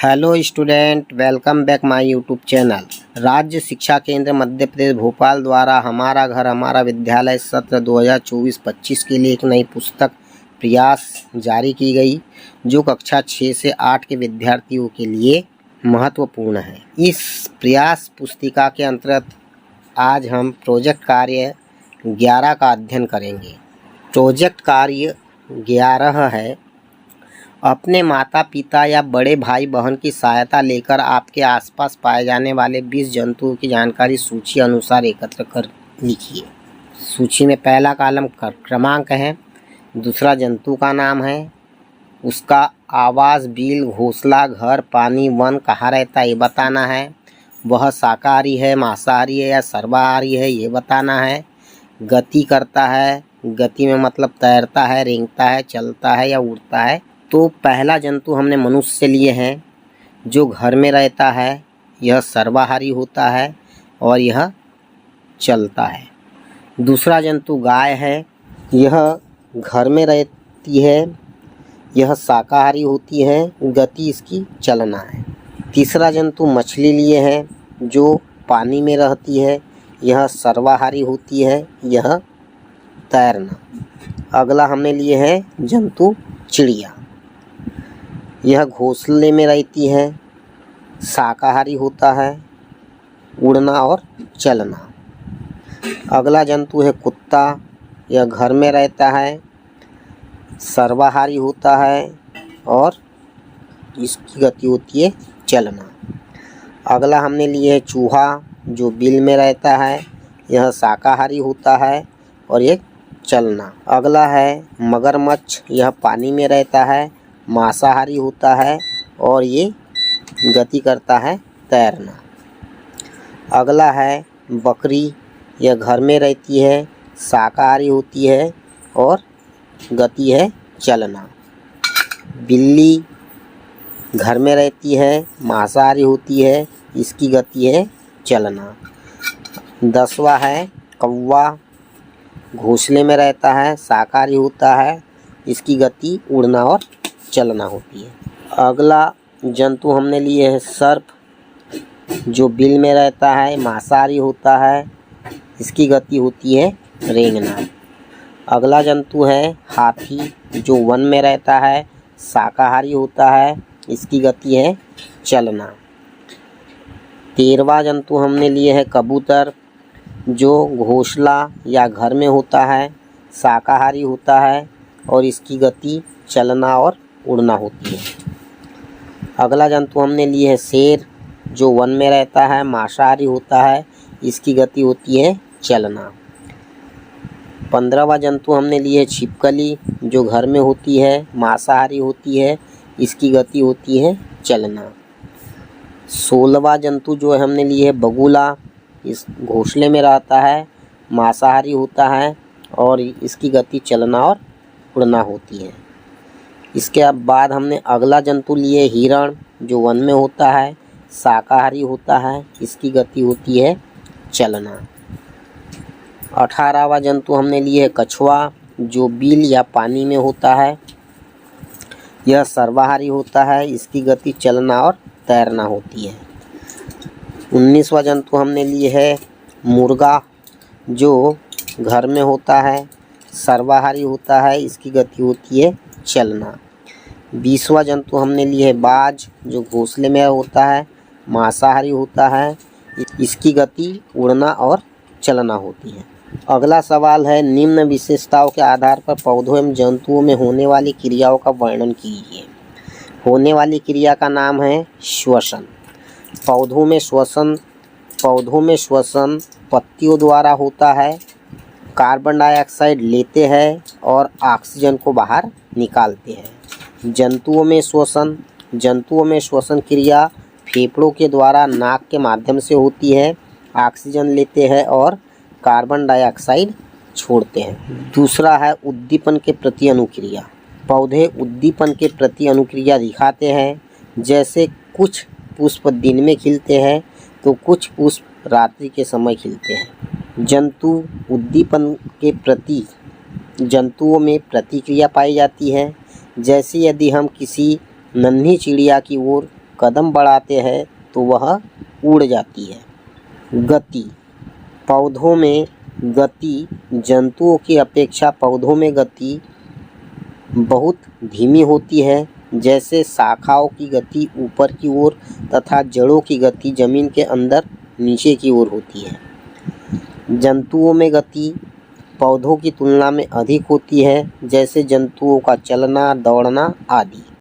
Hello student, welcome back my YouTube channel. राज्य शिक्षा केंद्र मध्य प्रदेश भोपाल द्वारा हमारा घर हमारा विद्यालय सत्र 2024-25 के लिए एक नई पुस्तक प्रयास जारी की गई, जो कक्षा 6 से 8 के विद्यार्थियों के लिए महत्वपूर्ण है। इस प्रयास पुस्तिका के अंतर्गत आज हम प्रोजेक्ट कार्य 11 का अध्ययन करेंगे। प्रोजेक्ट कार्य 11 है, अपने माता पिता या बड़े भाई बहन की सहायता लेकर आपके आसपास पाए जाने वाले 20 जंतुओं की जानकारी सूची अनुसार एकत्र कर लिखिए। सूची में पहला कॉलम क्रमांक है, दूसरा जंतु का नाम है, उसका आवास, बिल, घोंसला, घर, पानी, वन, कहाँ रहता है ये बताना है, वह शाकाहारी है, मांसाहारी है या सर्वाहारी है ये बताना है, गति करता है, गति में मतलब तैरता है, रेंगता है, चलता है या उड़ता है। तो पहला जंतु हमने मनुष्य लिए हैं, जो घर में रहता है, यह सर्वाहारी होता है और यह चलता है। दूसरा जंतु गाय है, यह घर में रहती है, यह शाकाहारी होती है, गति इसकी चलना है। तीसरा जंतु मछली लिए हैं, जो पानी में रहती है, यह सर्वाहारी होती है, यह तैरना। अगला हमने लिए है जंतु चिड़िया, यह घोंसले में रहती है, शाकाहारी होता है, उड़ना और चलना। अगला जंतु है कुत्ता, यह घर में रहता है, सर्वाहारी होता है और इसकी गति होती है चलना। अगला हमने लिए है चूहा, जो बिल में रहता है, यह शाकाहारी होता है और ये चलना। अगला है मगरमच्छ, यह पानी में रहता है, मांसाहारी होता है और ये गति करता है तैरना। अगला है बकरी, यह घर में रहती है, शाकाहारी होती है और गति है चलना। बिल्ली घर में रहती है, मांसाहारी होती है, इसकी गति है चलना। 10वां है कौवा, घोंसले में रहता है, शाकाहारी होता है, इसकी गति उड़ना और चलना होती है। अगला जंतु हमने लिए है सर्प, जो बिल में रहता है, मांसाहारी होता है, इसकी गति होती है रेंगना। अगला जंतु है हाथी, जो वन में रहता है, शाकाहारी होता है, इसकी गति है चलना। 13वां जंतु हमने लिए है कबूतर, जो घोंसला या घर में होता है, शाकाहारी होता है और इसकी गति चलना और उड़ना होती है। अगला जंतु हमने लिए है शेर, जो वन में रहता है, मांसाहारी होता है, इसकी गति होती है चलना। 15वां जंतु हमने लिए है छिपकली, जो घर में होती है, मांसाहारी होती है, इसकी गति होती है चलना। 16वां जंतु जो है हमने लिए है बगुला, इस घोंसले में रहता है, मांसाहारी होता है और इसकी गति चलना और उड़ना होती है। इसके बाद हमने अगला जंतु लिए हिरण, जो वन में होता है, शाकाहारी होता है, इसकी गति होती है चलना। 18वां जंतु हमने लिए है कछुआ, जो बिल या पानी में होता है, यह सर्वाहारी होता है, इसकी गति चलना और तैरना होती है। 19वां जंतु हमने लिए है मुर्गा, जो घर में होता है, सर्वाहारी होता है, इसकी गति होती है चलना। 20वां जंतु हमने लिए है बाज, जो घोंसले में होता है, मांसाहारी होता है, इसकी गति उड़ना और चलना होती है। अगला सवाल है, निम्न विशेषताओं के आधार पर पौधों एवं जंतुओं में होने वाली क्रियाओं का वर्णन कीजिए। होने वाली क्रिया का नाम है श्वसन। पौधों में श्वसन पत्तियों द्वारा होता है, कार्बन डाइऑक्साइड लेते हैं और ऑक्सीजन को बाहर निकालते हैं। जंतुओं में श्वसन क्रिया फेफड़ों के द्वारा नाक के माध्यम से होती है, ऑक्सीजन लेते हैं और कार्बन डाइऑक्साइड छोड़ते हैं। दूसरा है उद्दीपन के प्रति अनुक्रिया। पौधे उद्दीपन के प्रति अनुक्रिया दिखाते हैं, जैसे कुछ पुष्प दिन में खिलते हैं तो कुछ पुष्प रात्रि के समय खिलते हैं। जंतुओं में प्रतिक्रिया पाई जाती है, जैसे यदि हम किसी नन्ही चिड़िया की ओर कदम बढ़ाते हैं तो वह उड़ जाती है। गति, पौधों में गति जंतुओं की अपेक्षा पौधों में गति बहुत धीमी होती है। जैसे शाखाओं की गति ऊपर की ओर तथा जड़ों की गति जमीन के अंदर नीचे की ओर होती है। जंतुओं में गति पौधों की तुलना में अधिक होती है, जैसे जंतुओं का चलना, दौड़ना आदि।